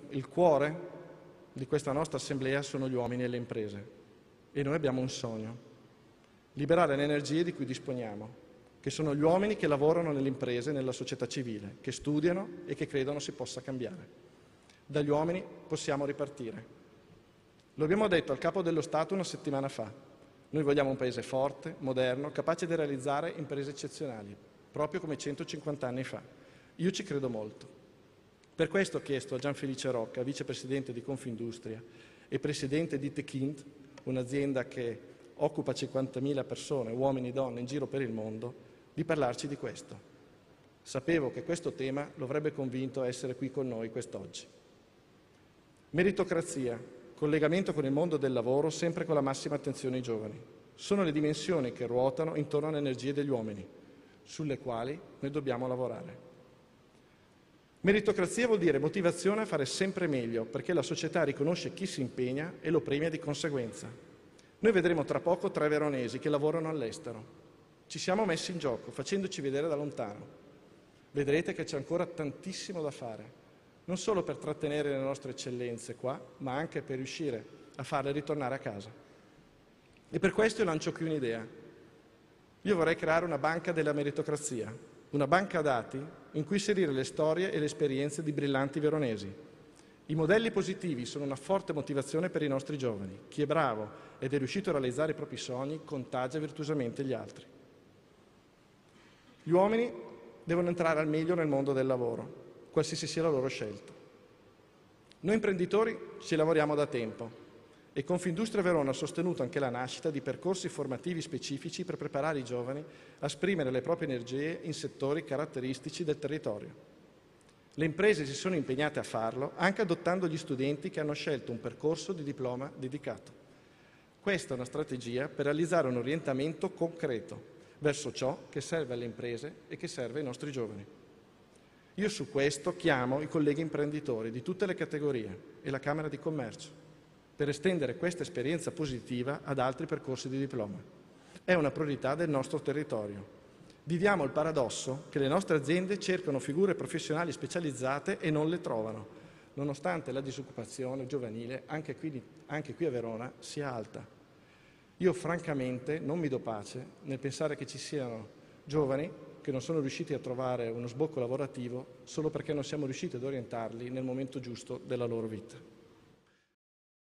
il cuore di questa nostra assemblea sono gli uomini e le imprese. E noi abbiamo un sogno: liberare le energie di cui disponiamo, che sono gli uomini che lavorano nelle imprese e nella società civile, che studiano e che credono si possa cambiare. Dagli uomini possiamo ripartire. Lo abbiamo detto al Capo dello Stato una settimana fa. Noi vogliamo un paese forte, moderno, capace di realizzare imprese eccezionali, proprio come 150 anni fa. Io ci credo molto. Per questo ho chiesto a Gianfelice Rocca, vicepresidente di Confindustria e presidente di Techint, un'azienda che occupa 50.000 persone, uomini e donne, in giro per il mondo, di parlarci di questo. Sapevo che questo tema lo avrebbe convinto a essere qui con noi quest'oggi. Meritocrazia, collegamento con il mondo del lavoro, sempre con la massima attenzione ai giovani. Sono le dimensioni che ruotano intorno alle energie degli uomini, sulle quali noi dobbiamo lavorare. Meritocrazia vuol dire motivazione a fare sempre meglio, perché la società riconosce chi si impegna e lo premia di conseguenza. Noi vedremo tra poco 3 veronesi che lavorano all'estero. Ci siamo messi in gioco, facendoci vedere da lontano. Vedrete che c'è ancora tantissimo da fare, non solo per trattenere le nostre eccellenze qua, ma anche per riuscire a farle ritornare a casa. E per questo io lancio qui un'idea. Io vorrei creare una banca della meritocrazia, una banca dati in cui inserire le storie e le esperienze di brillanti veronesi. I modelli positivi sono una forte motivazione per i nostri giovani. Chi è bravo ed è riuscito a realizzare i propri sogni contagia virtuosamente gli altri. Gli uomini devono entrare al meglio nel mondo del lavoro, qualsiasi sia la loro scelta. Noi imprenditori ci lavoriamo da tempo e Confindustria Verona ha sostenuto anche la nascita di percorsi formativi specifici per preparare i giovani a esprimere le proprie energie in settori caratteristici del territorio. Le imprese si sono impegnate a farlo anche adottando gli studenti che hanno scelto un percorso di diploma dedicato. Questa è una strategia per realizzare un orientamento concreto verso ciò che serve alle imprese e che serve ai nostri giovani. Io su questo chiamo i colleghi imprenditori di tutte le categorie e la Camera di Commercio per estendere questa esperienza positiva ad altri percorsi di diploma. È una priorità del nostro territorio. Viviamo il paradosso che le nostre aziende cercano figure professionali specializzate e non le trovano, nonostante la disoccupazione giovanile, anche qui a Verona, sia alta. Io francamente non mi do pace nel pensare che ci siano giovani che non sono riusciti a trovare uno sbocco lavorativo solo perché non siamo riusciti ad orientarli nel momento giusto della loro vita.